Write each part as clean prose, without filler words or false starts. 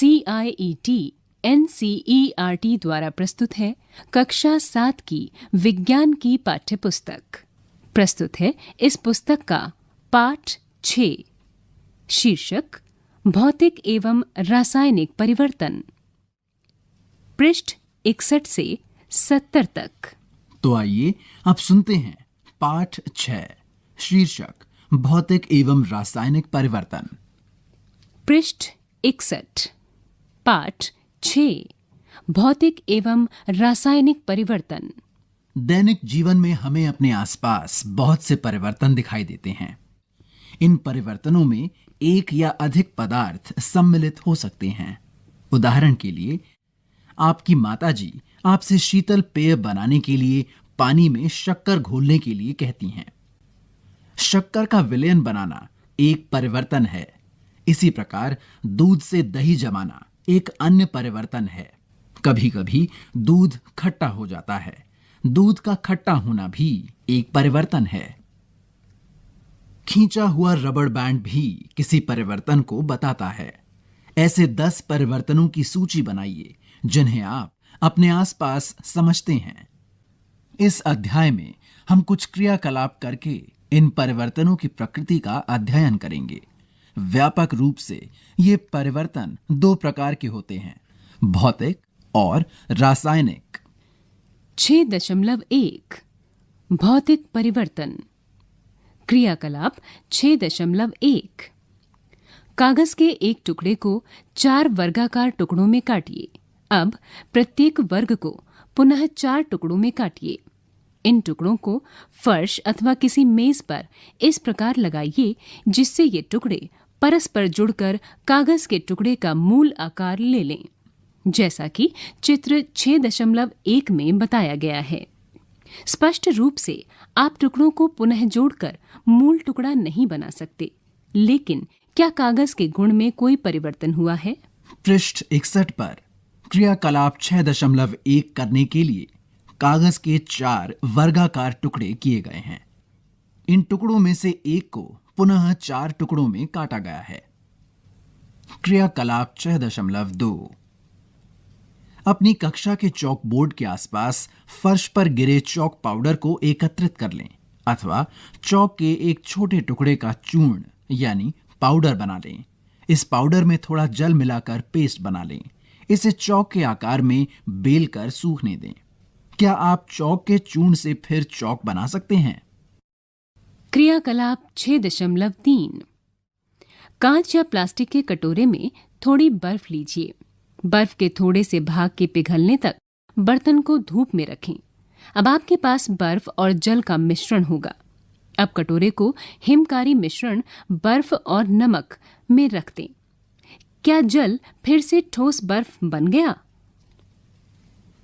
CIET NCERT द्वारा प्रस्तुत है कक्षा 7 की विज्ञान की पाठ्य पुस्तक। प्रस्तुत है इस पुस्तक का पाठ 6, शीर्षक भौतिक एवं रासायनिक परिवर्तन, पृष्ठ 61 से 70 तक। तो आइए अब सुनते हैं पाठ 6, शीर्षक भौतिक एवं रासायनिक परिवर्तन। पृष्ठ 61, पाठ 6, भौतिक एवं रासायनिक परिवर्तन। दैनिक जीवन में हमें अपने आसपास बहुत से परिवर्तन दिखाई देते हैं। इन परिवर्तनों में एक या अधिक पदार्थ सम्मिलित हो सकते हैं। उदाहरण के लिए, आपकी माताजी आपसे शीतल पेय बनाने के लिए पानी में शक्कर घोलने के लिए कहती हैं। शक्कर का विलयन बनाना एक परिवर्तन है। इसी प्रकार दूध से दही जमाना एक अन्य परिवर्तन है। कभी कभी दूध खट्टा हो जाता है। दूध का खट्टा होना भी एक परिवर्तन है। खींचा हुआ रबड़ बैंड भी किसी परिवर्तन को बताता है। ऐसे 10 परिवर्तनों की सूची बनाइए जिन्हें आप अपने आसपास समझते हैं। इस अध्याय में हम कुछ क्रियाकलाप करके इन परिवर्तनों की प्रकृति का अध्ययन करेंगे। व्यापक रूप से ये परिवर्तन 2 प्रकार के होते हैं, भौतिक और रासायनिक। 6.1 भौतिक परिवर्तन। क्रियाकलाप 6.1 कागज के एक टुकड़े को 4 वर्गाकार टुकड़ों में काटिए। अब प्रत्येक वर्ग को पुनः 4 टुकड़ों में काटिए। इन टुकड़ों को फर्श अथवा किसी मेज पर इस प्रकार लगाइए जिससे ये टुकड़े परस्पर जुड़कर कागज के टुकड़े का मूल आकार ले लें, जैसा कि चित्र 6.1 में बताया गया है। स्पष्ट रूप से आप टुकड़ों को पुनः जोड़कर मूल टुकड़ा नहीं बना सकते, लेकिन क्या कागज के गुण में कोई परिवर्तन हुआ है? पृष्ठ 61 पर क्रियाकलाप 6.1 करने के लिए कागज के 4 वर्गाकार टुकड़े किए गए हैं। इन टुकड़ों में से एक को पुनः 4 टुकड़ों में काटा गया है। क्रियाकलाप 6.2 अपनी कक्षा के चॉक बोर्ड के आसपास फर्श पर गिरे चॉक पाउडर को एकत्रित कर लें अथवा चॉक के एक छोटे टुकड़े का चूर्ण यानी पाउडर बना लें। इस पाउडर में थोड़ा जल मिलाकर पेस्ट बना लें। इसे चॉक के आकार में बेल कर सूखने दें। क्या आप चॉक के चूर्ण से फिर चॉक बना सकते हैं? क्रियाकलाप 6.3 कांच या प्लास्टिक के कटोरे में थोड़ी बर्फ लीजिए। बर्फ के थोड़े से भाग के पिघलने तक बर्तन को धूप में रखें। अब आपके पास बर्फ और जल का मिश्रण होगा। अब कटोरे को हिमकारी मिश्रण बर्फ और नमक में रख दें। क्या जल फिर से ठोस बर्फ बन गया?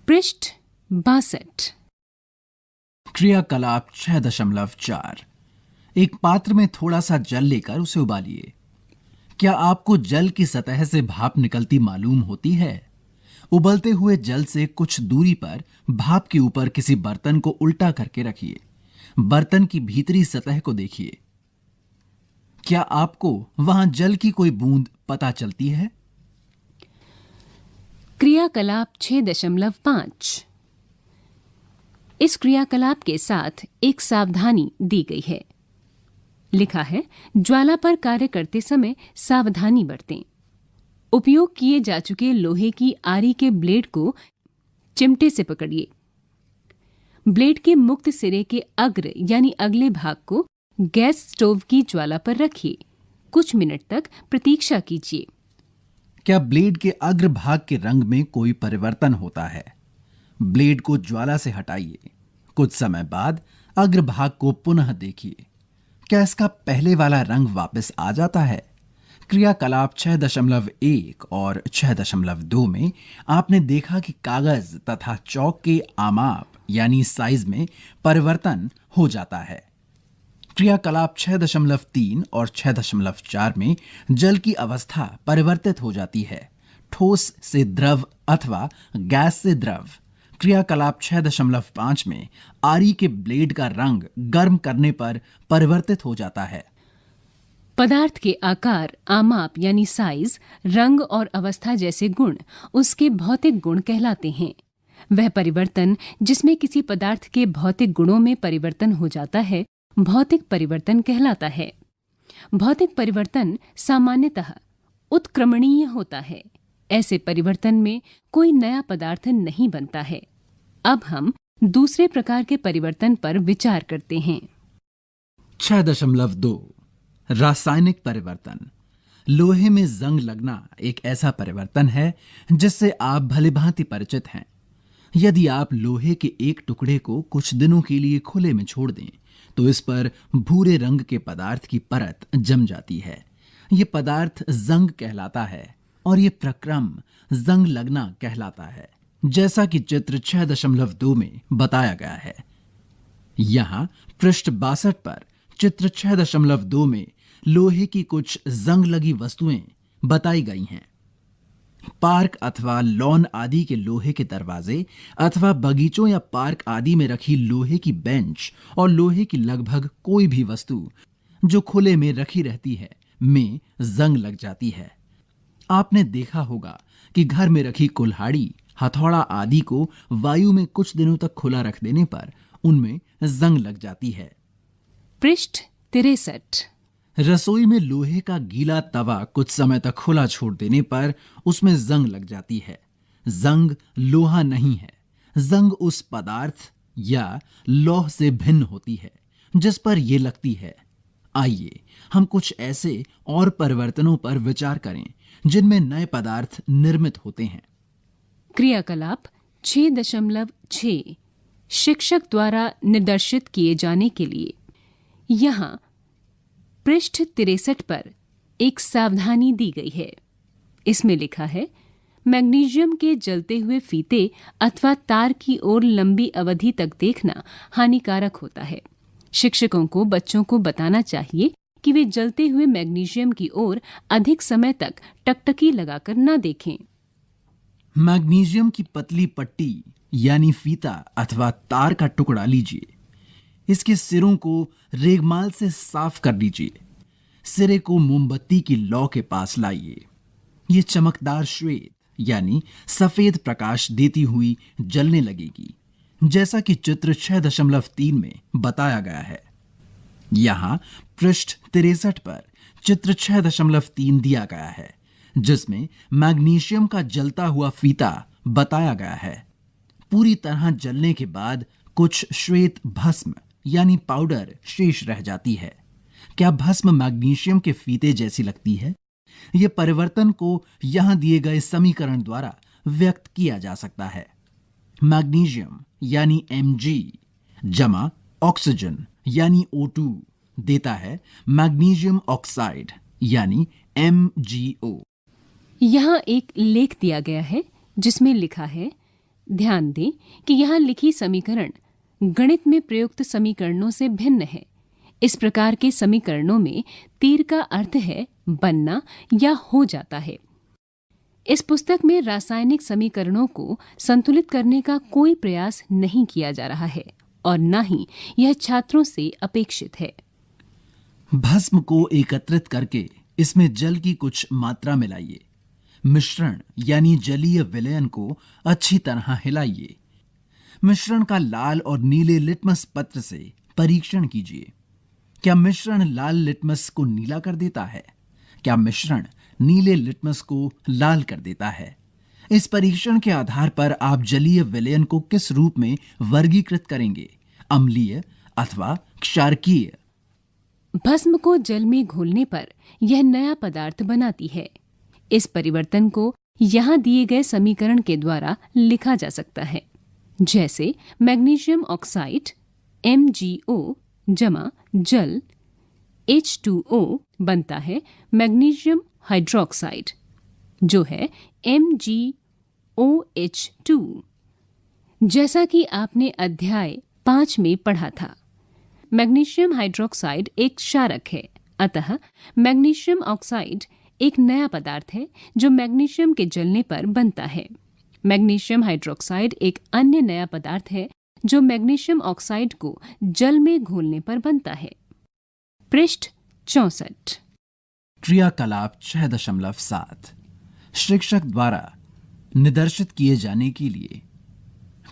पृष्ठ 62 क्रियाकलाप 6.4 एक पात्र में थोड़ा सा जल लेकर उसे उबालिए। क्या आपको जल की सतह से भाप निकलती मालूम होती है? उबलते हुए जल से कुछ दूरी पर भाप के ऊपर किसी बर्तन को उल्टा करके रखिए। बर्तन की भीतरी सतह को देखिए। क्या आपको वहां जल की कोई बूंद पता चलती है? क्रियाकलाप 6.5 इस क्रियाकलाप के साथ एक सावधानी दी गई है। लिखा है, ज्वाला पर कार्य करते समय सावधानी बरतें। उपयोग किए जा चुके लोहे की आरी के ब्लेड को चिमटे से पकड़िए। ब्लेड के मुक्त सिरे के अग्र यानी अगले भाग को गैस स्टोव की ज्वाला पर रखिए। कुछ मिनट तक प्रतीक्षा कीजिए। क्या ब्लेड के अग्र भाग के रंग में कोई परिवर्तन होता है? ब्लेड को ज्वाला से हटाइए। कुछ समय बाद अग्रभाग को पुनः देखिए। क्या इसका पहले वाला रंग वापस आ जाता है? क्रियाकलाप 6.1 और 6.2 में आपने देखा कि कागज तथा चॉक के आमाप यानी साइज में परिवर्तन हो जाता है। क्रियाकलाप 6.3 और 6.4 में जल की अवस्था परिवर्तित हो जाती है, ठोस से द्रव अथवा गैस से द्रव। क्रियाकलाप 6.5 में आरी के ब्लेड का रंग गर्म करने पर परिवर्तित हो जाता है। पदार्थ के आकार, आमाप यानी साइज, रंग और अवस्था जैसे गुण उसके भौतिक गुण कहलाते हैं। वह परिवर्तन जिसमें किसी पदार्थ के भौतिक गुणों में परिवर्तन हो जाता है भौतिक परिवर्तन कहलाता है। भौतिक परिवर्तन सामान्यतः उत्क्रमणीय होता है। ऐसे परिवर्तन में कोई नया पदार्थ नहीं बनता है। अब हम दूसरे प्रकार के परिवर्तन पर विचार करते हैं। 6.2 रासायनिक परिवर्तन। लोहे में जंग लगना एक ऐसा परिवर्तन है जिससे आप भलीभांति परिचित हैं। यदि आप लोहे के एक टुकड़े को कुछ दिनों के लिए खुले में छोड़ दें तो इस पर भूरे रंग के पदार्थ की परत जम जाती है। ये पदार्थ जंग कहलाता है और ये प्रक्रम जंग लगना कहलाता है, जैसा कि चित्र 6.2 में बताया गया है। यहां पृष्ठ 62 पर चित्र 6.2 में लोहे की कुछ जंग लगी वस्तुएं बताई गई हैं। पार्क अथवा लॉन आदि के लोहे के दरवाजे अथवा बगीचों या पार्क आदि में रखी लोहे की बेंच और लोहे की लगभग कोई भी वस्तु जो खुले में रखी रहती है में जंग लग जाती है। आपने देखा होगा कि घर में रखी कुल्हाड़ी, हथौड़ा आदि को वायु में कुछ दिनों तक खुला रख देने पर उनमें जंग लग जाती है। पृष्ठ 63। रसोई में लोहे का गीला तवा कुछ समय तक खुला छोड़ देने पर उसमें जंग लग जाती है। जंग लोहा नहीं है, जंग उस पदार्थ या लौह से भिन्न होती है जिस पर यह लगती है। आइए हम कुछ ऐसे और परिवर्तनों पर विचार करें जिनमें नए पदार्थ निर्मित होते हैं। क्रियाकलाप 6.6 शिक्षक द्वारा निर्देशित किए जाने के लिए। यहाँ पृष्ठ 63 पर एक सावधानी दी गई है। इसमें लिखा है, मैग्नीशियम के जलते हुए फीते अथवा तार की ओर लंबी अवधि तक देखना हानिकारक होता है। शिक्षकों को बच्चों को बताना चाहिए कि वे जलते हुए मैग्नीशियम की ओर अधिक समय तक टकटकी लगाकर न देखें। मैग्नीशियम की पतली पट्टी यानी फीता अथवा तार का टुकड़ा लीजिए। इसके सिरों को रेगमाल से साफ कर लीजिए। सिरे को मोमबत्ती की लौ के पास लाइए। ये चमकदार श्वेत यानी सफेद प्रकाश देती हुई जलने लगेगी, जैसा कि चित्र 6.3 में बताया गया है। यहां पृष्ठ 63 पर चित्र 6.3 दिया गया है, जिसमें मैग्नीशियम का जलता हुआ फीता बताया गया है। पूरी तरह जलने के बाद कुछ श्वेत भस्म यानी पाउडर शेष रह जाती है। क्या भस्म मैग्नीशियम के फीते जैसी लगती है? यह परिवर्तन को यहां दिए गए समीकरण द्वारा व्यक्त किया जा सकता है। मैग्नीशियम यानी Mg जमा ऑक्सीजन यानी O2 देता है मैग्नीशियम ऑक्साइड यानी MgO। यहाँ एक लेख दिया गया है जिसमें लिखा है, ध्यान दें कि यहाँ लिखी समीकरण गणित में प्रयुक्त समीकरणों से भिन्न है। इस प्रकार के समीकरणों में तीर का अर्थ है बनना या हो जाता है। इस पुस्तक में रासायनिक समीकरणों को संतुलित करने का कोई प्रयास नहीं किया जा रहा है और न ही यह छात्रों से अपेक्षित है। भस्म को एकत्रित करके इसमें जल की कुछ मात्रा मिलाइए। मिश्रण यानी जलीय विलयन को अच्छी तरह हिलाइए। मिश्रण का लाल और नीले लिटमस पत्र से परीक्षण कीजिए। क्या मिश्रण लाल लिटमस को नीला कर देता है? क्या मिश्रण नीले लिटमस को लाल कर देता है? इस परीक्षण के आधार पर आप जलीय विलयन को किस रूप में वर्गीकृत करेंगे, अम्लीय अथवा क्षारकीय? भस्म को जल में घोलने पर यह नया पदार्थ बनाती है। इस परिवर्तन को यहाँ दिए गए समीकरण के द्वारा लिखा जा सकता है, जैसे मैग्नीशियम ऑक्साइड MgO जमा जल H2O बनता है मैग्नीशियम हाइड्रोक्साइड जो है MgOH2। जैसा कि आपने अध्याय 5 में पढ़ा था, मैग्नीशियम हाइड्रोक्साइड एक क्षारक है, अतः मैग्नीशियम ऑक्साइड एक नया पदार्थ है जो मैग्नीशियम के जलने पर बनता है। मैग्नीशियम हाइड्रोक्साइड एक अन्य नया पदार्थ है जो मैग्नीशियम ऑक्साइड को जल में घोलने पर बनता है। पृष्ठ 64। क्रियाकलाप 6.7 शिक्षक द्वारा निर्देशित किए जाने के लिए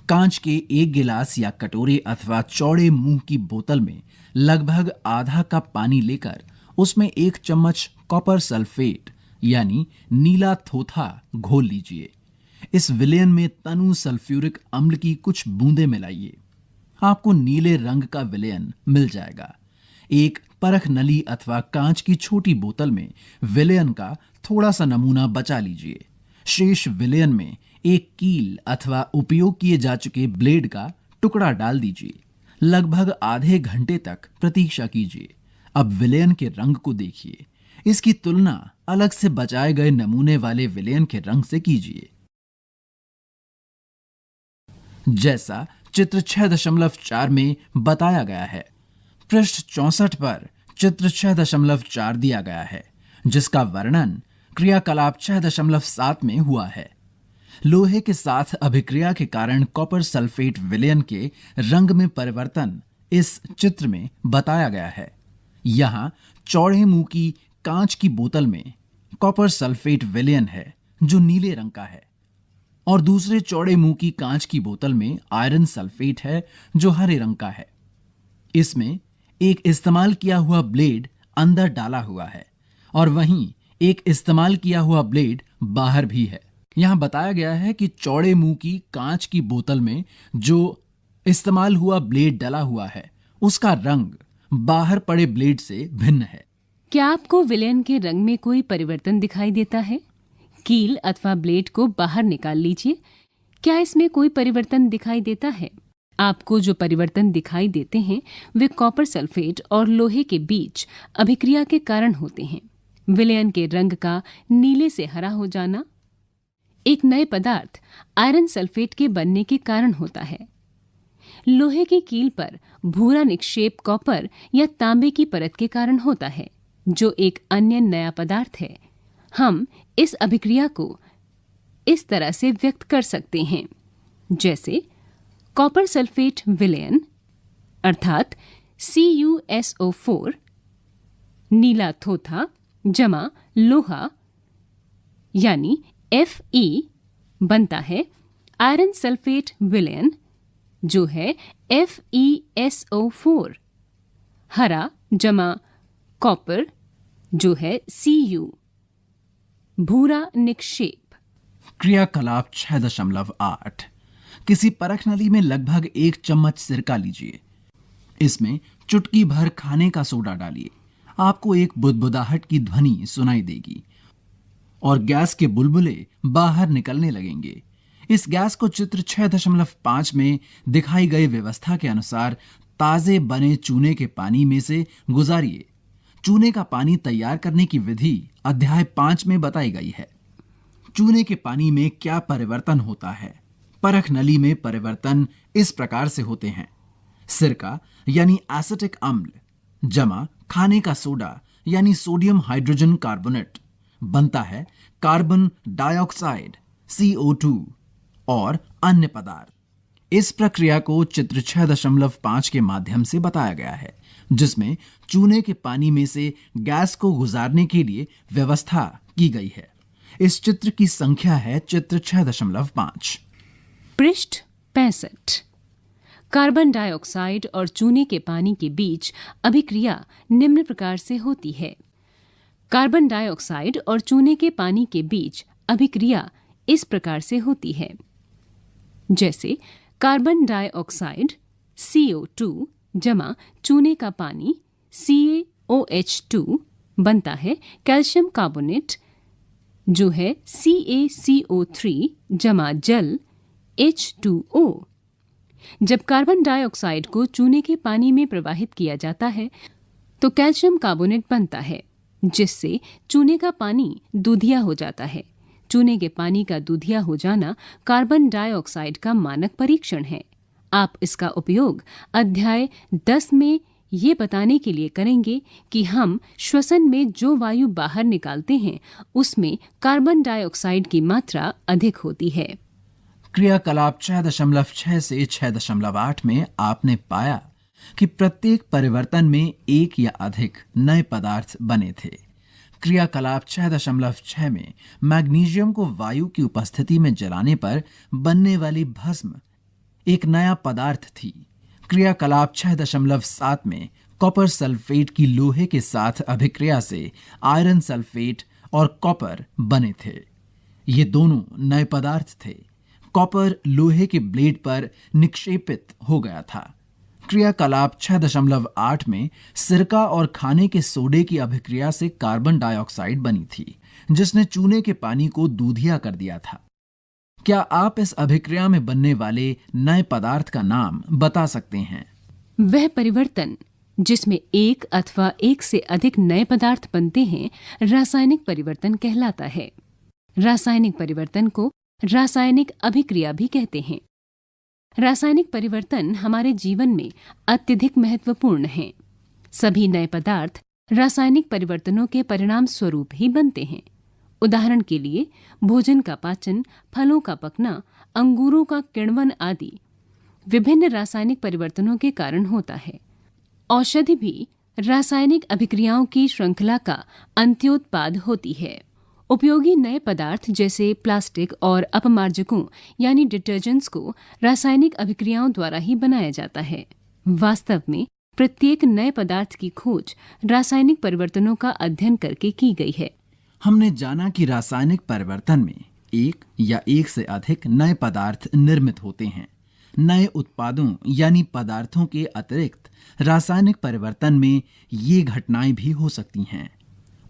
कांच के एक गिलास या कटोरे अथवा चौड़े मुंह की बोतल में लगभग आधा कप पानी लेकर उसमें 1 चम्मच कॉपर सल्फेट यानी नीला थोथा घोल लीजिए। इस विलयन में तनु सल्फ्यूरिक अम्ल की कुछ बूंदें मिलाइए। आपको नीले रंग का विलयन मिल जाएगा। एक परख नली अथवा कांच की छोटी बोतल में विलयन का थोड़ा सा नमूना बचा लीजिए। शेष विलयन में एक कील अथवा उपयोग किए जा चुके ब्लेड का टुकड़ा डाल दीजिए। लगभग आधे घंटे तक प्रतीक्षा कीजिए। अब विलयन के रंग को देखिए। इसकी तुलना अलग से बचाए गए नमूने वाले विलयन के रंग से कीजिए। जैसा चित्र 6.4 में बताया गया है। पृष्ठ 64 पर चित्र 6.4 दिया गया है, जिसका वर्णन क्रियाकलाप 6.7 में हुआ है। लोहे के साथ अभिक्रिया के कारण कॉपर सल्फेट विलयन के रंग में परिवर्तन इस चित्र में बताया गया है। यहाँ चौड़े मुंह की कांच की बोतल में कॉपर सल्फेट विलयन है जो नीले रंग का है, और दूसरे चौड़े मुंह की कांच की बोतल में आयरन सल्फेट है जो हरे रंग का है। इसमें एक इस्तेमाल किया हुआ ब्लेड अंदर डाला हुआ है और वहीं एक इस्तेमाल किया हुआ ब्लेड बाहर भी है। यहां बताया गया है कि चौड़े मुंह की कांच की बोतल में जो इस्तेमाल हुआ ब्लेड डला हुआ है उसका रंग बाहर पड़े ब्लेड से भिन्न है। क्या आपको विलयन के रंग में कोई परिवर्तन दिखाई देता है? कील अथवा ब्लेड को बाहर निकाल लीजिए। क्या इसमें कोई परिवर्तन दिखाई देता है? आपको जो परिवर्तन दिखाई देते हैं वे कॉपर सल्फेट और लोहे के बीच अभिक्रिया के कारण होते हैं। विलयन के रंग का नीले से हरा हो जाना एक नए पदार्थ आयरन सल्फेट के बनने के कारण होता है। लोहे की कील पर भूरा निक्षेप कॉपर या तांबे की परत के कारण होता है, जो एक अन्य नया पदार्थ है। हम इस अभिक्रिया को इस तरह से व्यक्त कर सकते हैं, जैसे कॉपर सल्फेट विलयन अर्थात CuSO4 नीला थोथा जमा लोहा यानी Fe बनता है आयरन सल्फेट विलयन जो है FeSO4, हरा जमा कॉपर जो है Cu, भूरा निक्षेप। क्रियाकलाप 6.8 किसी परख नली में लगभग 1 चम्मच सिरका लीजिए। इसमें चुटकी भर खाने का सोडा डालिए। आपको एक बुदबुदाहट की ध्वनि सुनाई देगी और गैस के बुलबुले बाहर निकलने लगेंगे। इस गैस को चित्र 6.5 में दिखाई गई व्यवस्था के अनुसार ताजे बने चूने के पानी में से गुजारिए। चूने का पानी तैयार करने की विधि अध्याय 5 में बताई गई है। चूने के पानी में क्या परिवर्तन होता है? परख नली में परिवर्तन इस प्रकार से होते हैं। सिरका यानी एसिटिक अम्ल जमा खाने का सोडा यानी सोडियम हाइड्रोजन कार्बोनेट बनता है कार्बन डाइऑक्साइड CO2 और अन्य पदार्थ। इस प्रक्रिया को चित्र 6.5 के माध्यम से बताया गया है, जिसमें चूने के पानी में से गैस को गुजारने के लिए व्यवस्था की गई है। इस चित्र की संख्या है चित्र 6.5। पृष्ठ 65। कार्बन डाइऑक्साइड और चूने के पानी के बीच अभिक्रिया निम्न प्रकार से होती है। कार्बन डाइऑक्साइड और चूने के पानी के बीच अभिक्रिया इस प्रकार से होती है, जैसे कार्बन डाइऑक्साइड CO2 जमा चूने का पानी CaOH2 बनता है कैल्शियम कार्बोनेट जो है CaCO3 जमा जल H2O। जब कार्बन डाइऑक्साइड को चूने के पानी में प्रवाहित किया जाता है तो कैल्शियम कार्बोनेट बनता है, जिससे चूने का पानी दूधिया हो जाता है। चूने के पानी का दूधिया हो जाना कार्बन डाइऑक्साइड का मानक परीक्षण है। आप इसका उपयोग अध्याय 10 में ये बताने के लिए करेंगे कि हम श्वसन में जो वायु बाहर निकालते हैं उसमें कार्बन डाइऑक्साइड की मात्रा अधिक होती है। क्रियाकलाप 6.6 से 6.8 में आपने पाया कि प्रत्येक परिवर्तन में एक या अधिक नए पदार्थ बने थे। क्रियाकलाप 6.6 में मैग्नीशियम को वायु की उपस्थिति में जलाने पर बनने वाली भस्म एक नया पदार्थ थी। क्रियाकलाप 6.7 में कॉपर सल्फेट की लोहे के साथ अभिक्रिया से आयरन सल्फेट और कॉपर बने थे। ये दोनों नए पदार्थ थे। कॉपर लोहे के ब्लेड पर निक्षेपित हो गया था। क्रियाकलाप 6.8 में सिरका और खाने के सोडे की अभिक्रिया से कार्बन डाइऑक्साइड बनी थी, जिसने चूने के पानी को दूधिया कर दिया था। क्या आप इस अभिक्रिया में बनने वाले नए पदार्थ का नाम बता सकते हैं? वह परिवर्तन जिसमें एक अथवा एक से अधिक नए पदार्थ बनते हैं रासायनिक परिवर्तन कहलाता है। रासायनिक परिवर्तन को रासायनिक अभिक्रिया भी कहते हैं। रासायनिक परिवर्तन हमारे जीवन में अत्यधिक महत्वपूर्ण हैं। सभी नए पदार्थ रासायनिक परिवर्तनों के परिणाम स्वरूप ही बनते हैं। उदाहरण के लिए भोजन का पाचन, फलों का पकना, अंगूरों का किण्वन आदि विभिन्न रासायनिक परिवर्तनों के कारण होता है। औषधि भी रासायनिक अभिक्रियाओं की श्रृंखला का अंत्योत्पाद होती है। उपयोगी नए पदार्थ जैसे प्लास्टिक और अपमार्जकों यानी डिटर्जेंट्स को रासायनिक अभिक्रियाओं द्वारा ही बनाया जाता है। वास्तव में प्रत्येक नए पदार्थ की खोज रासायनिक परिवर्तनों का अध्ययन करके की गई है। हमने जाना कि रासायनिक परिवर्तन में एक या एक से अधिक नए पदार्थ निर्मित होते हैं। नए उत्पादों यानी पदार्थों के अतिरिक्त रासायनिक परिवर्तन में ये घटनाएं भी हो सकती हैं।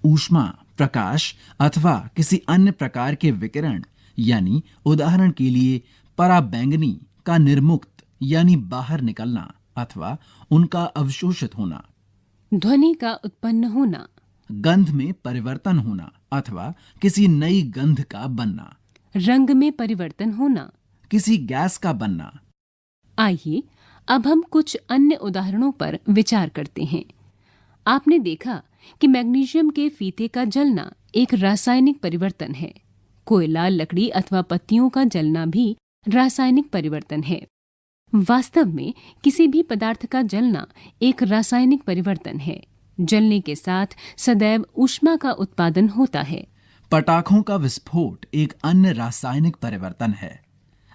ऊष्मा, प्रकाश अथवा किसी अन्य प्रकार के विकिरण यानी उदाहरण के लिए पराबैंगनी का निर्मुक्त यानी बाहर निकलना अथवा उनका अवशोषित होना, ध्वनि का उत्पन्न होना, गंध में परिवर्तन होना अथवा किसी नई गंध का बनना, रंग में परिवर्तन होना, किसी गैस का बनना। आइए अब हम कुछ अन्य उदाहरणों पर विचार करते हैं। आपने देखा कि मैग्नीशियम के फीते का जलना एक रासायनिक परिवर्तन है। कोयला, लकड़ी अथवा पत्तियों का जलना भी रासायनिक परिवर्तन है। वास्तव में किसी भी पदार्थ का जलना एक रासायनिक परिवर्तन है। जलने के साथ सदैव ऊष्मा का उत्पादन होता है। पटाखों का विस्फोट एक अन्य रासायनिक परिवर्तन है।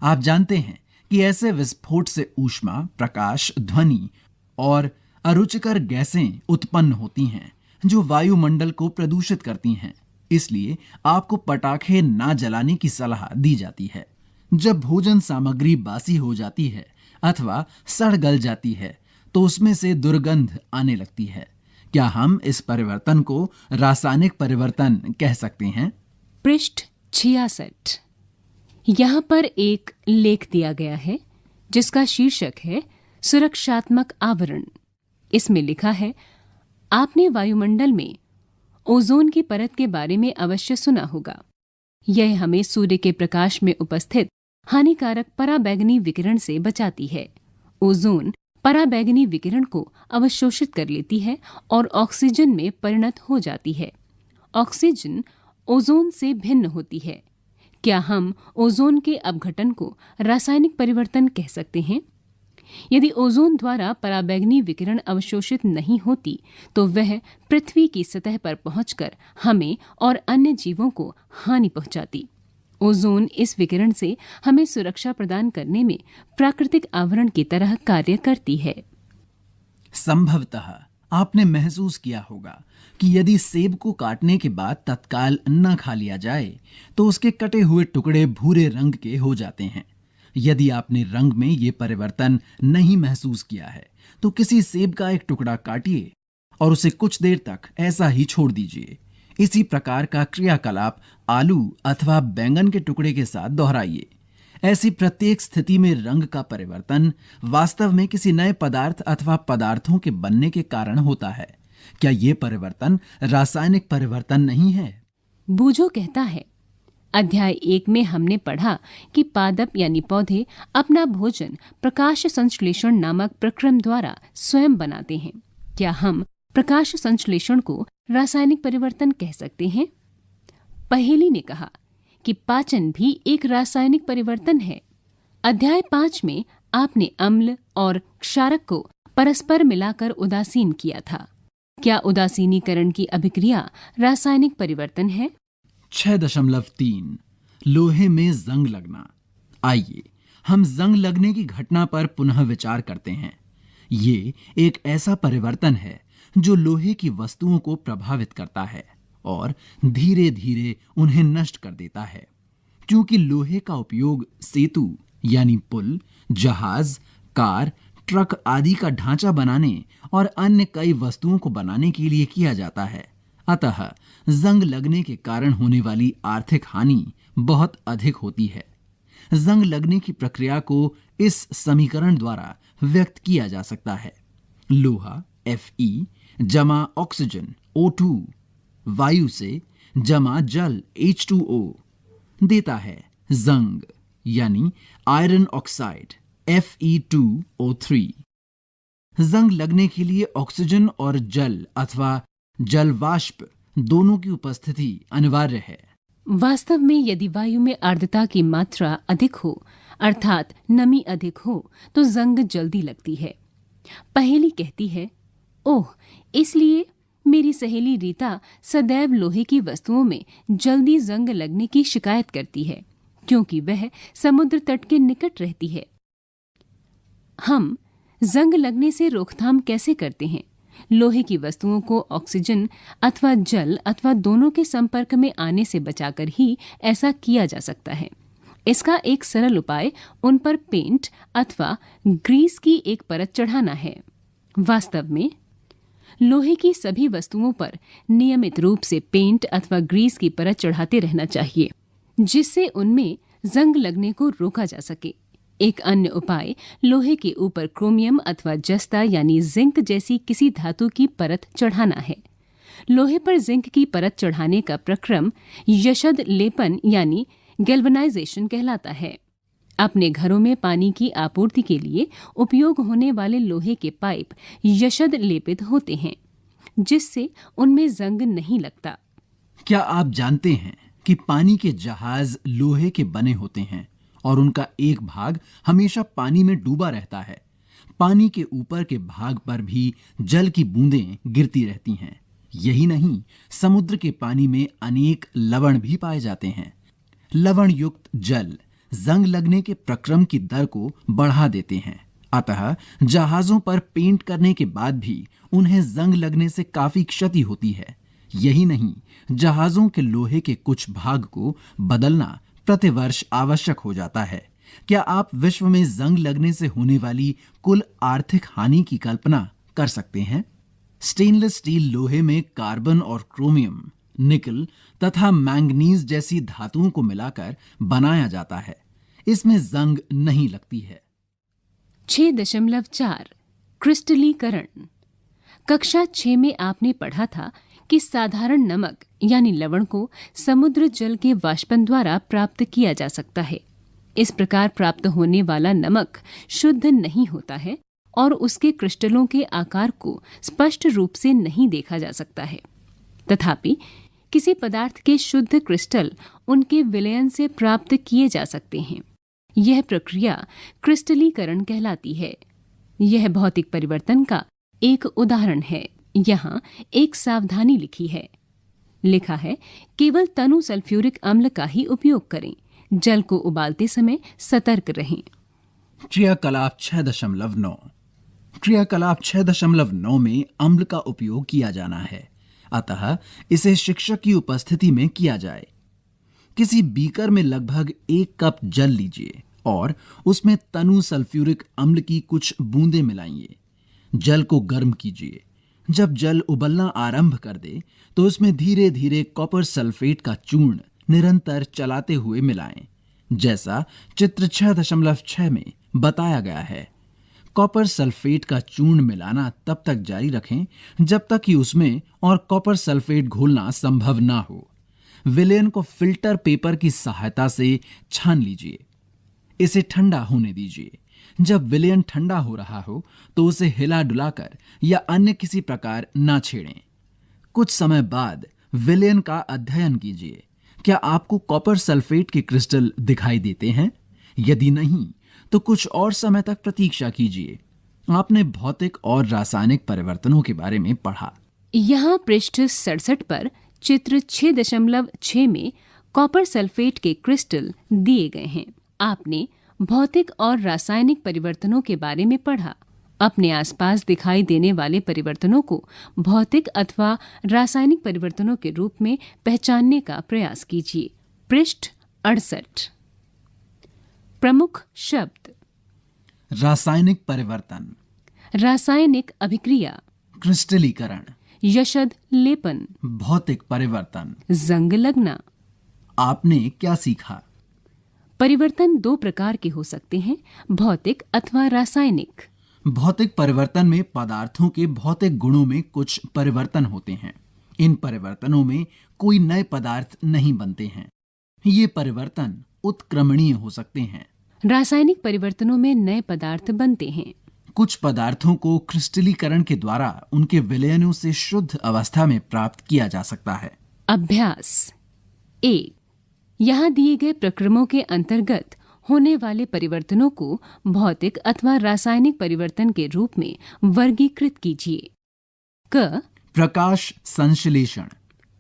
आप जानते हैं कि ऐसे विस्फोट से ऊष्मा, प्रकाश, ध्वनि और अरुचिकर गैसें उत्पन्न होती हैं जो वायुमंडल को प्रदूषित करती हैं। इसलिए आपको पटाखे ना जलाने की सलाह दी जाती है। जब भोजन सामग्री बासी हो जाती है अथवा सड़ गल जाती है तो उसमें से दुर्गंध आने लगती है। क्या हम इस परिवर्तन को रासायनिक परिवर्तन कह सकते हैं? पृष्ठ 66। यहाँ पर एक लेख दिया गया है जिसका शीर्षक है सुरक्षात्मक आवरण। इसमें लिखा है, आपने वायुमंडल में ओजोन की परत के बारे में अवश्य सुना होगा। यह हमें सूर्य के प्रकाश में उपस्थित हानिकारक पराबैंगनी विकिरण से बचाती है। ओजोन पराबैंगनी विकिरण को अवशोषित कर लेती है और ऑक्सीजन में परिणत हो जाती है। ऑक्सीजन ओजोन से भिन्न होती है। क्या हम ओजोन के अपघटन को रासायनिक परिवर्तन कह सकते हैं? यदि ओजोन द्वारा पराबैंगनी विकिरण अवशोषित नहीं होती तो वह पृथ्वी की सतह पर पहुंचकर हमें और अन्य जीवों को हानि पहुंचाती। ओजोन इस विकिरण से हमें सुरक्षा प्रदान करने में प्राकृतिक आवरण की तरह कार्य करती है। संभवतः आपने महसूस किया होगा कि यदि सेब को काटने के बाद तत्काल न खा लिया जाए तो उसके कटे हुए टुकड़े भूरे रंग के हो जाते हैं। यदि आपने रंग में ये परिवर्तन नहीं महसूस किया है तो किसी सेब का एक टुकड़ा काटिए और उसे कुछ देर तक ऐसा ही छोड़ दीजिए। इसी प्रकार का क्रियाकलाप आलू अथवा बैंगन के टुकड़े के साथ दोहराइए। ऐसी प्रत्येक स्थिति में रंग का परिवर्तन वास्तव में किसी नए पदार्थ अथवा पदार्थों के बनने के कारण होता है। क्या ये परिवर्तन रासायनिक परिवर्तन नहीं है? बूझो कहता है, अध्याय 1 में हमने पढ़ा कि पादप यानी पौधे अपना भोजन प्रकाश संश्लेषण नामक प्रक्रम द्वारा स्वयं बनाते हैं। क्या हम प्रकाश संश्लेषण को रासायनिक परिवर्तन कह सकते हैं? पहेली ने कहा कि पाचन भी एक रासायनिक परिवर्तन है। अध्याय 5 में आपने अम्ल और क्षारक को परस्पर मिलाकर उदासीन किया था। क्या उदासीनीकरण की अभिक्रिया रासायनिक परिवर्तन है? 6.3 लोहे में जंग लगना। आइए हम जंग लगने की घटना पर पुनः विचार करते हैं। ये एक ऐसा परिवर्तन है जो लोहे की वस्तुओं को प्रभावित करता है और धीरे धीरे उन्हें नष्ट कर देता है। क्योंकि लोहे का उपयोग सेतु यानी पुल, जहाज, कार, ट्रक आदि का ढांचा बनाने और अन्य कई वस्तुओं को बनाने के लिए किया जाता है, अतः जंग लगने के कारण होने वाली आर्थिक हानि बहुत अधिक होती है। जंग लगने की प्रक्रिया को इस समीकरण द्वारा व्यक्त किया जा सकता है। लोहा Fe जमा ऑक्सीजन O2 वायु से जमा जल H2O देता है जंग यानी आयरन ऑक्साइड Fe2O3। जंग लगने के लिए ऑक्सीजन और जल अथवा जल वाष्प दोनों की उपस्थिति अनिवार्य है। वास्तव में यदि वायु में आर्द्रता की मात्रा अधिक हो, अर्थात नमी अधिक हो, तो जंग जल्दी लगती है। पहेली कहती है, ओह, इसलिए मेरी सहेली रीता सदैव लोहे की वस्तुओं में जल्दी जंग लगने की शिकायत करती है, क्योंकि वह समुद्र तट के निकट रहती है। हम जंग लगने से रोकथाम कैसे करते हैं? लोहे की वस्तुओं को ऑक्सीजन अथवा जल अथवा दोनों के संपर्क में आने से बचाकर ही ऐसा किया जा सकता है। इसका एक सरल उपाय उन पर पेंट अथवा ग्रीस की एक परत चढ़ाना है। वास्तव में लोहे की सभी वस्तुओं पर नियमित रूप से पेंट अथवा ग्रीस की परत चढ़ाते रहना चाहिए, जिससे उनमें जंग लगने को रोका जा सके। एक अन्य उपाय लोहे के ऊपर क्रोमियम अथवा जस्ता यानी जिंक जैसी किसी धातु की परत चढ़ाना है। लोहे पर जिंक की परत चढ़ाने का प्रक्रम यशद लेपन यानी गैल्वनाइजेशन कहलाता है। अपने घरों में पानी की आपूर्ति के लिए उपयोग होने वाले लोहे के पाइप यशद लेपित होते हैं, जिससे उनमें जंग नहीं लगता। क्या आप जानते हैं कि पानी के जहाज लोहे के बने होते हैं और उनका एक भाग हमेशा पानी में डूबा रहता है। पानी के ऊपर के भाग पर भी जल की बूंदें गिरती रहती हैं। यही नहीं, समुद्र के पानी में अनेक लवण भी पाए जाते हैं। लवण युक्त जल जंग लगने के प्रक्रम की दर को बढ़ा देते हैं, अतः जहाजों पर पेंट करने के बाद भी उन्हें जंग लगने से काफी क्षति होती है। यही नहीं, जहाजों के लोहे के कुछ भाग को बदलना प्रतिवर्ष आवश्यक हो जाता है। क्या आप विश्व में जंग लगने से होने वाली कुल आर्थिक हानि की कल्पना कर सकते हैं? स्टेनलेस स्टील लोहे में कार्बन और क्रोमियम, निकल तथा मैंगनीज जैसी धातुओं को मिलाकर बनाया जाता है। इसमें जंग नहीं लगती है। 6.4 क्रिस्टलीकरण। कक्षा 6 में आपने पढ़ा था कि साधारण नमक यानी लवण को समुद्र जल के वाष्पन द्वारा प्राप्त किया जा सकता है। इस प्रकार प्राप्त होने वाला नमक शुद्ध नहीं होता है और उसके क्रिस्टलों के आकार को स्पष्ट रूप से नहीं देखा जा सकता है। तथापि किसी पदार्थ के शुद्ध क्रिस्टल उनके विलयन से प्राप्त किए जा सकते हैं। यह प्रक्रिया क्रिस्टलीकरण कहलाती है। यह भौतिक परिवर्तन का एक उदाहरण है। यहाँ एक सावधानी लिखी है। लिखा है, केवल तनु सल्फ्यूरिक अम्ल का ही उपयोग करें। जल को उबालते समय सतर्क रहें। क्रियाकलाप 6.9 क्रियाकलाप 6.9 में अम्ल का उपयोग किया जाना है, अतः इसे शिक्षक की उपस्थिति में किया जाए। किसी बीकर में लगभग 1 कप जल लीजिए और उसमें तनु सल्फ्यूरिक अम्ल की कुछ बूंदें मिलाइए। जल को गर्म कीजिए। जब जल उबलना आरंभ कर दे तो उसमें धीरे धीरे कॉपर सल्फेट का चूर्ण निरंतर चलाते हुए मिलाएं, जैसा चित्र 6.6 में बताया गया है। कॉपर सल्फेट का चूर्ण मिलाना तब तक जारी रखें जब तक कि उसमें और कॉपर सल्फेट घोलना संभव ना हो। विलयन को फिल्टर पेपर की सहायता से छान लीजिए। इसे ठंडा होने दीजिए। जब विलयन ठंडा हो रहा हो तो उसे हिला डुलाकर या अन्य किसी प्रकार ना छेड़ें। कुछ समय बाद विलयन का अध्ययन कीजिए। क्या आपको कॉपर सल्फेट के क्रिस्टल दिखाई देते हैं? यदि नहीं तो कुछ और समय तक प्रतीक्षा कीजिए। आपने भौतिक और रासायनिक परिवर्तनों के बारे में पढ़ा। यहाँ पृष्ठ 67 पर चित्र 6.6 में कॉपर सल्फेट के क्रिस्टल दिए गए हैं। आपने भौतिक और रासायनिक परिवर्तनों के बारे में पढ़ा। अपने आसपास दिखाई देने वाले परिवर्तनों को भौतिक अथवा रासायनिक परिवर्तनों के रूप में पहचानने का प्रयास कीजिए। पृष्ठ 68। प्रमुख शब्द: रासायनिक परिवर्तन, रासायनिक अभिक्रिया, क्रिस्टलीकरण, यशद लेपन, भौतिक परिवर्तन। जंग लगना। आपने क्या सीखा? परिवर्तन दो प्रकार के हो सकते हैं, भौतिक अथवा रासायनिक। भौतिक परिवर्तन में पदार्थों के भौतिक गुणों में कुछ परिवर्तन होते हैं। इन परिवर्तनों में कोई नए पदार्थ नहीं बनते हैं। ये परिवर्तन उत्क्रमणीय हो सकते हैं। रासायनिक परिवर्तनों में नए पदार्थ बनते हैं। कुछ पदार्थों को क्रिस्टलीकरण के द्वारा उनके विलयनों से शुद्ध अवस्था में प्राप्त किया जा सकता है। अभ्यास 1। यहाँ दिए गए प्रक्रमों के अंतर्गत होने वाले परिवर्तनों को भौतिक अथवा रासायनिक परिवर्तन के रूप में वर्गीकृत कीजिए। क. प्रकाश संश्लेषण।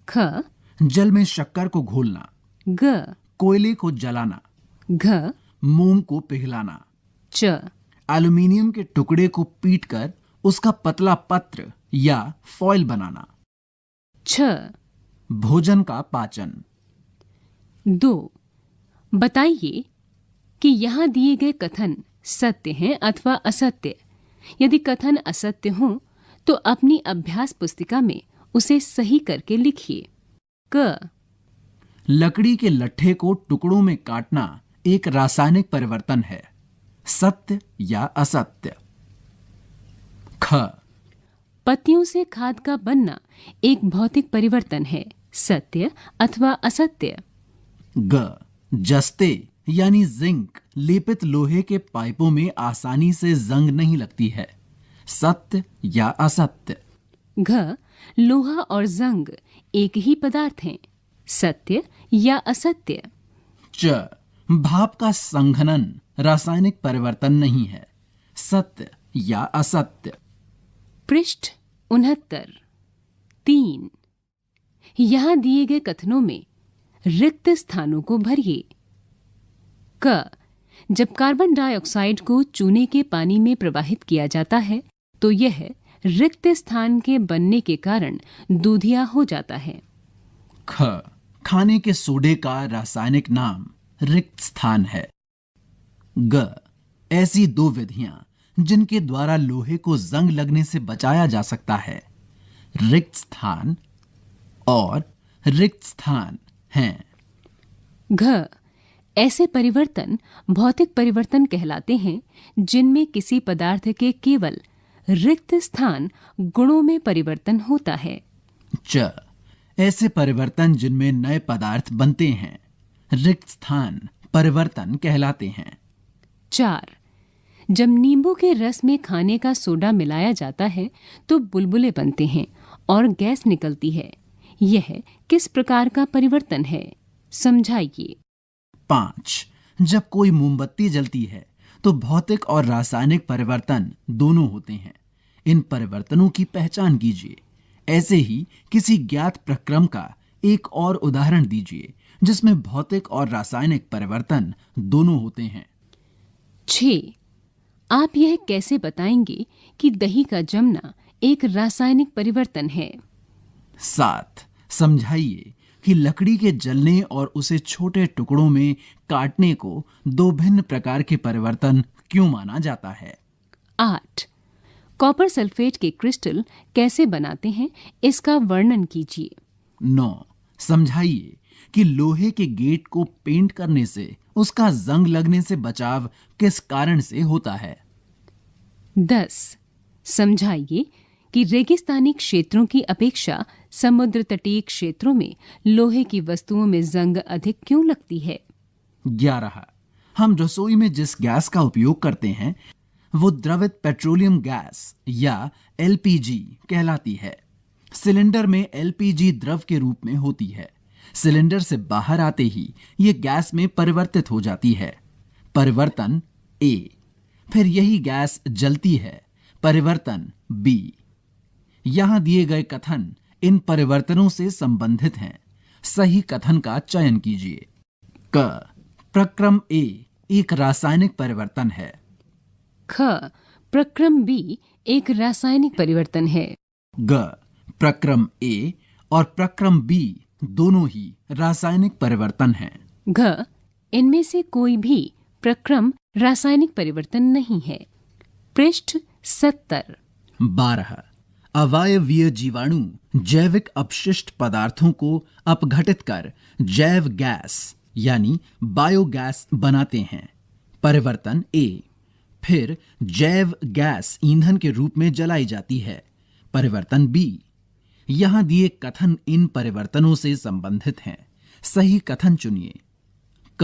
ख. जल में शक्कर को घोलना। ग. कोयले को जलाना। घ. मोम को पिघलाना। च. एल्युमिनियम के टुकड़े को पीटकर उसका पतला पत्र या फॉइल बनाना। छ. भोजन का पाचन। 2. बताइए कि यहाँ दिए गए कथन सत्य हैं अथवा असत्य। यदि कथन असत्य हो तो अपनी अभ्यास पुस्तिका में उसे सही करके लिखिए। क. लकड़ी के लट्ठे को टुकड़ों में काटना एक रासायनिक परिवर्तन है, सत्य या असत्य। ख. पत्तियों से खाद का बनना एक भौतिक परिवर्तन है, सत्य अथवा असत्य। ग. जस्ते यानी जिंक लेपित लोहे के पाइपों में आसानी से जंग नहीं लगती है, सत्य या असत्य। घ. लोहा और जंग एक ही पदार्थ हैं, सत्य या असत्य। च. भाप का संघनन रासायनिक परिवर्तन नहीं है, सत्य या असत्य। पृष्ठ 69। 3. यहाँ दिए गए कथनों में रिक्त स्थानों को भरिए। क. जब कार्बन डाइऑक्साइड को चूने के पानी में प्रवाहित किया जाता है तो यह रिक्त स्थान के बनने के कारण दूधिया हो जाता है। ख. खाने के सोडे का रासायनिक नाम रिक्त स्थान है। ग. ऐसी दो विधियां जिनके द्वारा लोहे को जंग लगने से बचाया जा सकता है, रिक्त स्थान और रिक्त स्थान हैं। घ. ऐसे परिवर्तन भौतिक परिवर्तन कहलाते हैं जिनमें किसी पदार्थ के केवल रिक्त स्थान गुणों में परिवर्तन होता है। च. ऐसे परिवर्तन जिनमें नए पदार्थ बनते हैं, रिक्त स्थान परिवर्तन कहलाते हैं। 4. जब नींबू के रस में खाने का सोडा मिलाया जाता है तो बुलबुले बनते हैं और गैस निकलती है। यह किस प्रकार का परिवर्तन है, समझाइए। 5. जब कोई मोमबत्ती जलती है तो भौतिक और रासायनिक परिवर्तन दोनों होते हैं। इन परिवर्तनों की पहचान कीजिए। ऐसे ही किसी ज्ञात प्रक्रम का एक और उदाहरण दीजिए जिसमें भौतिक और रासायनिक परिवर्तन दोनों होते हैं। 6. आप यह कैसे बताएंगे कि दही का जमना एक रासायनिक परिवर्तन है। 7. समझाइए कि लकड़ी के जलने और उसे छोटे टुकड़ों में काटने को दो भिन्न प्रकार के परिवर्तन क्यों माना जाता है। 8. कॉपर सल्फेट के क्रिस्टल कैसे बनाते हैं, इसका वर्णन कीजिए। 9. समझाइए कि लोहे के गेट को पेंट करने से उसका जंग लगने से बचाव किस कारण से होता है। 10. समझाइए कि रेगिस्तानी क्षेत्रों की अपेक्षा समुद्र तटीय क्षेत्रों में लोहे की वस्तुओं में जंग अधिक क्यों लगती है। 11. हम रसोई में जिस गैस का उपयोग करते हैं वो द्रवित पेट्रोलियम गैस या एलपीजी कहलाती है। सिलेंडर में एलपीजी द्रव के रूप में होती है। सिलेंडर से बाहर आते ही ये गैस में परिवर्तित हो जाती है। परिवर्तन ए। फिर यही गैस जलती है। परिवर्तन बी। यहाँ दिए गए कथन इन परिवर्तनों से संबंधित हैं। सही कथन का चयन कीजिए। क, प्रक्रम ए एक रासायनिक परिवर्तन है। ख, प्रक्रम बी एक रासायनिक परिवर्तन है। ग, प्रक्रम ए और प्रक्रम बी दोनों ही रासायनिक परिवर्तन हैं। घ, इनमें से कोई भी प्रक्रम रासायनिक परिवर्तन नहीं है। पृष्ठ 70। 12 अवायवीय जीवाणु जैविक अपशिष्ट पदार्थों को अपघटित कर जैव गैस यानी बायोगैस बनाते हैं। परिवर्तन ए। फिर जैव गैस ईंधन के रूप में जलाई जाती है। परिवर्तन बी। यहां दिए कथन इन परिवर्तनों से संबंधित हैं। सही कथन चुनिए। क,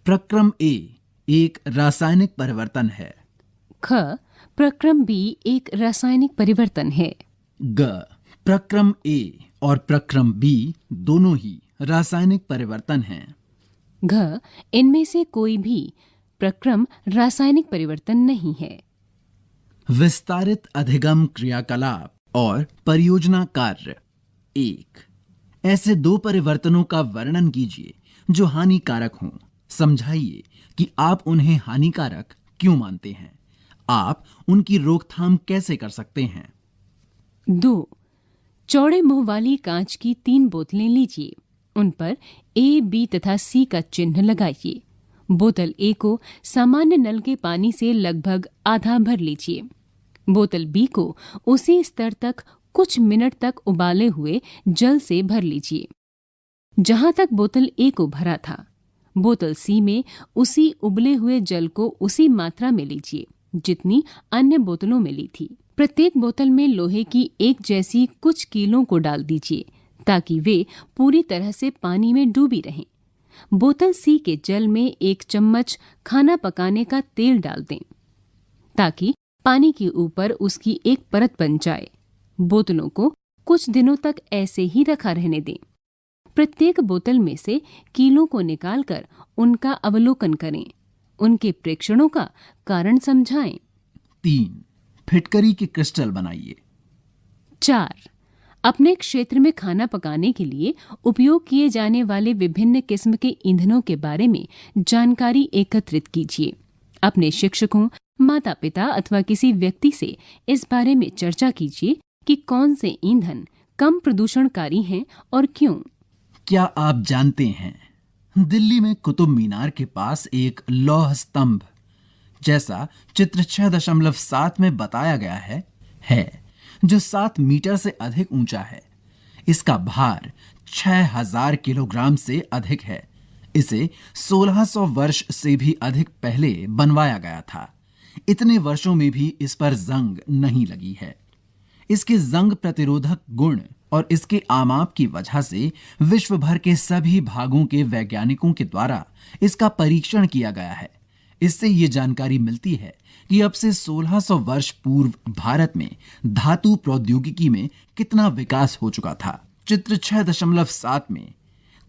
प्रक्रम ए एक रासायनिक परिवर्तन है। ख, प्रक्रम बी एक रासायनिक परिवर्तन है। ग, प्रक्रम ए और प्रक्रम बी दोनों ही रासायनिक परिवर्तन हैं। घ, इनमें से कोई भी प्रक्रम रासायनिक परिवर्तन नहीं है। विस्तारित अधिगम क्रियाकलाप और परियोजना कार्य 1। ऐसे दो परिवर्तनों का वर्णन कीजिए जो हानिकारक हों। समझाइए कि आप उन्हें हानिकारक क्यों मानते हैं। आप उनकी रोकथाम कैसे कर सकते हैं। 2। चौड़े मुंह वाली कांच की 3 बोतलें लीजिए। उन पर ए, बी तथा सी का चिन्ह लगाइए। बोतल ए को सामान्य नल के पानी से लगभग आधा भर लीजिए। बोतल बी को उसी स्तर तक कुछ मिनट तक उबाले हुए जल से भर लीजिए जहां तक बोतल ए को भरा था। बोतल सी में उसी उबले हुए जल को उसी मात्रा में लीजिए जितनी अन्य बोतलों में ली थी। प्रत्येक बोतल में लोहे की एक जैसी कुछ कीलों को डाल दीजिए ताकि वे पूरी तरह से पानी में डूबी रहें। बोतल सी के जल में 1 चम्मच खाना पकाने का तेल डाल दें ताकि पानी के ऊपर उसकी एक परत बन जाए। बोतलों को कुछ दिनों तक ऐसे ही रखा रहने दें। प्रत्येक बोतल में से कीलों को निकालकर उनका अवलोकन करें। उनके प्रेक्षणों का कारण समझाएं। 3। फिटकरी के क्रिस्टल बनाइए। 4। अपने क्षेत्र में खाना पकाने के लिए उपयोग किए जाने वाले विभिन्न किस्म के ईंधनों के बारे में जानकारी एकत्रित कीजिए। अपने शिक्षकों, माता पिता अथवा किसी व्यक्ति से इस बारे में चर्चा कीजिए कि कौन से ईंधन कम प्रदूषणकारी हैं और क्यों। क्या आप जानते हैं दिल्ली में कुतुब मीनार के पास एक लौह स्तंभ जैसा चित्र 6.7 में बताया गया है जो 7 मीटर से अधिक ऊंचा है। इसका भार 6000 किलोग्राम से अधिक है। इसे 1600 वर्ष से भी अधिक पहले बनवाया गया था। इतने वर्षों में भी इस पर जंग नहीं लगी है। इसके जंग प्रतिरोधक गुण और इसके आमाप की वजह से विश्व भर के सभी भागों के वैज्ञानिकों के द्वारा इसका परीक्षण किया गया है। इससे ये जानकारी मिलती है कि अब से 1600 वर्ष पूर्व भारत में धातु प्रौद्योगिकी में कितना विकास हो चुका था। चित्र 6.7 में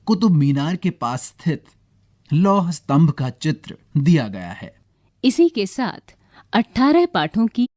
कुतुब मीनार के पास स्थित लौह स्तंभ का चित्र दिया गया है। इसी के साथ 18 पाठों की